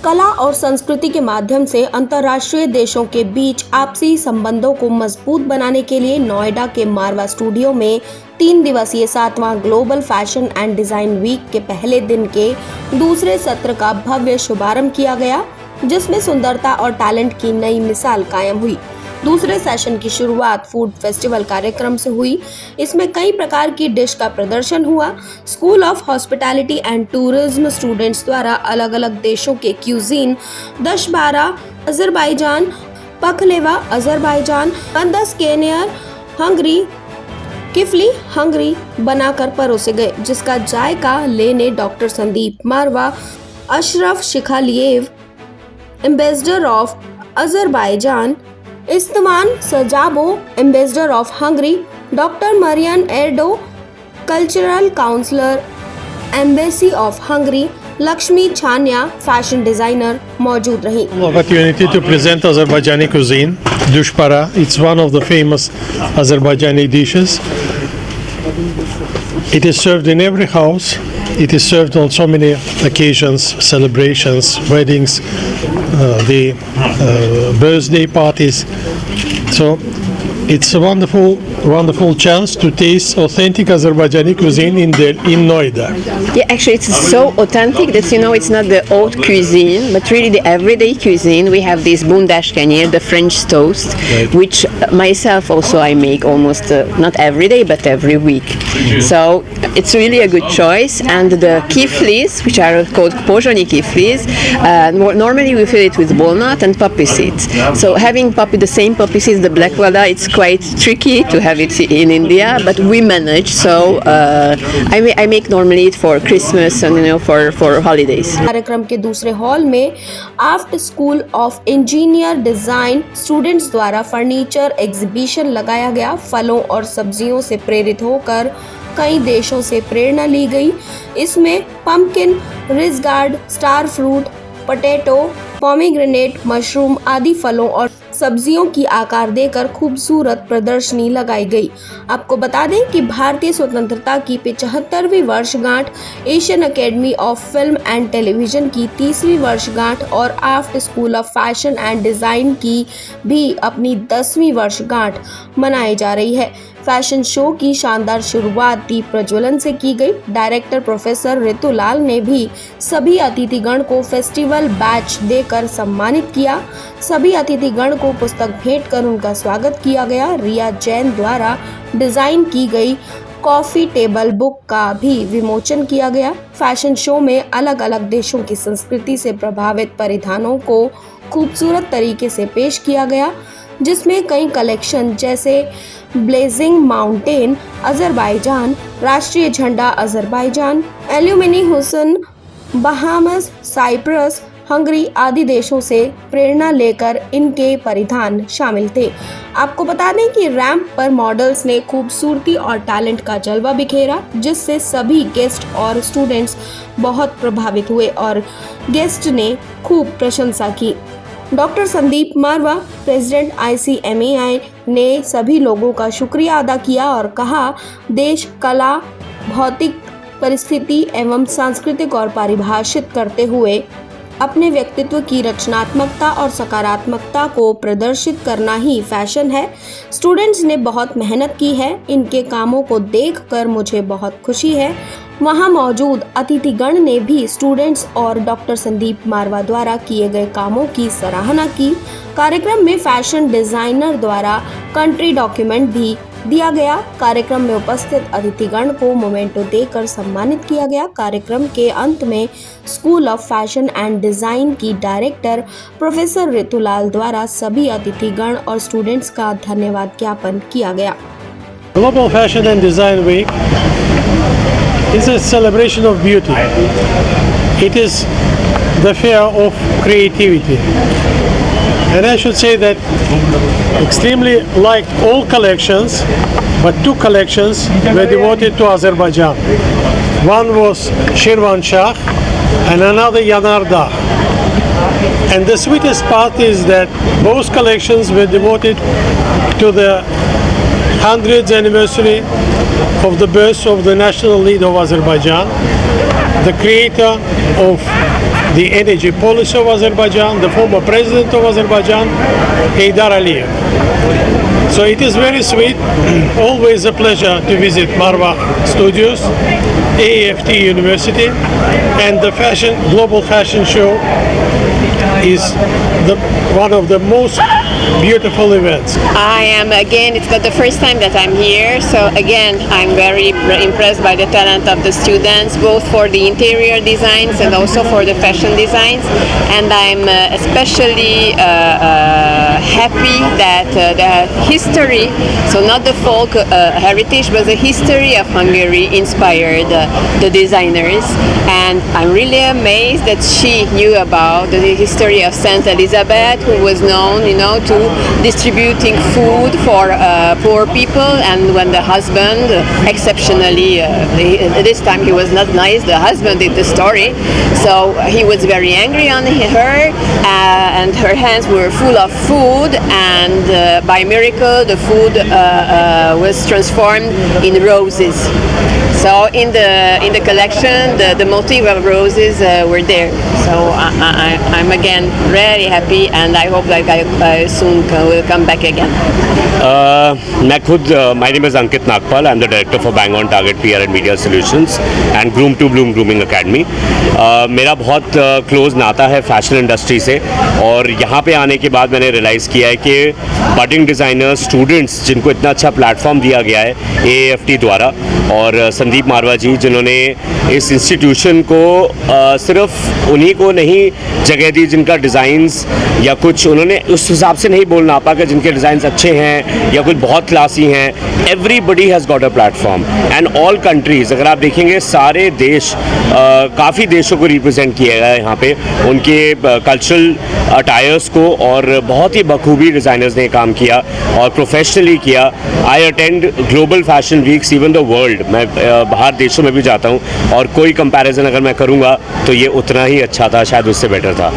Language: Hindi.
कला और संस्कृति के माध्यम से अंतर्राष्ट्रीय देशों के बीच आपसी संबंधों को मजबूत बनाने के लिए नोएडा के मारवा स्टूडियो में 3 दिवसीय 7वां global fashion and design week के पहले दिन के दूसरे सत्र का भव्य शुभारंभ किया गया, जिसमें सुंदरता और टैलेंट की नई मिसाल कायम हुई। दूसरे सेशन की शुरुआत फूड फेस्टिवल कार्यक्रम से हुई। इसमें कई प्रकार की डिश का प्रदर्शन हुआ। School of hospitality and tourism students द्वारा अलग अलग देशों के cuisine dushbara Azerbaijan, pakhlava Azerbaijan, कंदस केनियर, हंगरी, किफली हंगरी बनाकर परोसे गए, जिसका जायका लेने doctor Sandeep Marwah, Ashraf Shikhaliyev, ambassador of Azerbaijan, Istvan Szabo, ambassador of Hungary, doctor Marianne Erdo, cultural counsellor, embassy of Hungary, Lakshmi Chhanya, fashion designer मौजूद रही। Opportunity to present Azerbaijani cuisine, dushpara. It's one of the famous Azerbaijani dishes. It is served in every house. It is served on so many occasions, celebrations, weddings, birthday parties. So it's a wonderful chance to taste authentic Azerbaijani cuisine in Noida. Yeah, actually it's so authentic that it's not the haute cuisine, but really the everyday cuisine. We have this bundashkanir, the French toast, right, which myself also I make almost not every day but every week. Mm-hmm. So it's really a good choice. And the kiflis, which are called pojani kiflis, normally we fill it with walnut and poppy seeds. So having the same poppy seeds, the black walnut, it's quite tricky to have it in India, but we manage. So I make normally it for Christmas and for holidays. कार्यक्रम के दूसरे हॉल में after school of engineer design students द्वारा फर्नीचर एग्जीबिशन लगाया गया। फलों और सब्जियों से प्रेरित होकर कई देशों से प्रेरणा ली गई। इसमें pumpkin, ridge gourd, star fruit, potato, pomegranate, mushroom आदि फलों और सब्जियों की आकार देकर खूबसूरत प्रदर्शनी लगाई गई। आपको बता दें कि भारतीय स्वतंत्रता की 75वीं वर्षगांठ, Asian academy of film and television की 30वीं वर्षगांठ और after school of fashion and design की भी अपनी 10वीं वर्षगांठ मनाई जा रही है। फैशन शो की शानदार शुरुआत दीप प्रज्वलन से की गई। डायरेक्टर प्रोफेसर ऋतुलाल ने भी सभी अतिथिगण को फेस्टिवल बैच देकर सम्मानित किया। सभी अतिथिगण को पुस्तक भेंट कर उनका स्वागत किया गया। रिया जैन द्वारा डिजाइन की गई कॉफी टेबल बुक का भी विमोचन किया गया। फैशन शो में अलग अलग देशों की संस्कृति से प्रभावित परिधानों को खूबसूरत तरीके से पेश किया गया, जिसमें कई कलेक्शन जैसे ब्लेजिंग माउंटेन अजरबैजान, राष्ट्रीय झंडा अजरबैजान, एल्यूमिनी हुसन, बहामस, साइप्रस, हंगरी आदि देशों से प्रेरणा लेकर इनके परिधान शामिल थे। आपको बता दें कि रैंप पर मॉडल्स ने खूबसूरती और टैलेंट का जलवा बिखेरा, जिससे सभी गेस्ट और स्टूडेंट्स बहुत प्रभावित हुए और गेस्ट ने खूब प्रशंसा की। डॉक्टर संदीप मारवा, प्रेसिडेंट ICMAI ने सभी लोगों का शुक्रिया अदा किया और कहा, देश कला, भौतिक परिस्थिति एवं सांस्कृतिक और परिभाषित करते हुए अपने व्यक्तित्व की रचनात्मकता और सकारात्मकता को प्रदर्शित करना ही फैशन है। स्टूडेंट्स ने बहुत मेहनत की है। इनके कामों को देखकर मुझे बहुत खुशी है। वहां मौजूद अतिथिगण ने भी स्टूडेंट्स और डॉक्टर संदीप मारवा द्वारा किए गए कामों की सराहना की। कार्यक्रम में फैशन डिजाइनर द्वारा कंट्री डॉक्यूमेंट भी दिया गया। कार्यक्रम में उपस्थित अतिथिगण को मोमेंटो देकर सम्मानित किया गया। कार्यक्रम के अंत में school of fashion and design की डायरेक्टर प्रोफेसर ऋतुलाल द्वारा सभी अतिथिगण और स्टूडेंट्स का धन्यवाद ज्ञापन किया गया। Global Fashion and Design Week is a celebration of beauty. It is the fair of creativity. And I should say that extremely liked all collections, but 2 collections were devoted to Azerbaijan. One was Shirvanshah and another Yanardağ. And the sweetest part is that both collections were devoted to the 100th anniversary of the birth of the national leader of Azerbaijan, the creator of the energy policy of Azerbaijan, the former president of Azerbaijan, Heydar Aliyev. So it is very sweet, always a pleasure to visit Marwa Studios, AFT University, and the global fashion show is one of the most beautiful events. I am again, it's not the first time that I'm here, so again, I'm very impressed by the talent of the students, both for the interior designs and also for the fashion designs. And I'm especially happy that the history, so not the folk heritage, but the history of Hungary inspired the designers. And I'm really amazed that she knew about the history of Saint Elizabeth, who was known, to distributing food for poor people. And when the husband, exceptionally, this time he was not nice, the husband did the story, so he was very angry on her, and her hands were full of food, and by miracle the food was transformed in roses. So in the collection, the motif of roses were there. So I'm again really happy, and I hope that I soon will come back again. मैं खुद my name is Ankit Nagpal. I'm the director for Bang on Target PR and Media Solutions and Groom to Bloom Grooming Academy. मेरा बहुत क्लोज नाता है फैशन इंडस्ट्री से, और यहाँ पे आने के बाद मैंने रियलाइज़ किया है कि बडिंग डिज़ाइनर्स, स्टूडेंट्स जिनको इतना अच्छा प्लेटफॉर्म दिया गया है AAFT द्वारा, और संदीप मारवा जी जिन्होंने इस इंस्टीट्यूशन को सिर्फ उन्हीं को नहीं जगह दी जिनका डिज़ाइंस या कुछ उन्होंने उस हिसाब से नहीं बोलना पा कि जिनके डिज़ाइंस अच्छे हैं या कुछ बहुत क्लासी हैं. Everybody has got a platform and all countries. अगर आप देखेंगे सारे देश, काफ़ी देशों को रिप्रेजेंट किया गया है यहाँ पे, उनके कल्चरल अटायर्स को, और बहुत ही बखूबी डिज़ाइनर्स ने काम किया और प्रोफेशनली किया. I attend global fashion weeks even the world. मैं बाहर देशों में भी जाता हूँ, और कोई कंपैरिजन अगर मैं करूँगा तो ये उतना ही अच्छा था, शायद उससे बेटर था.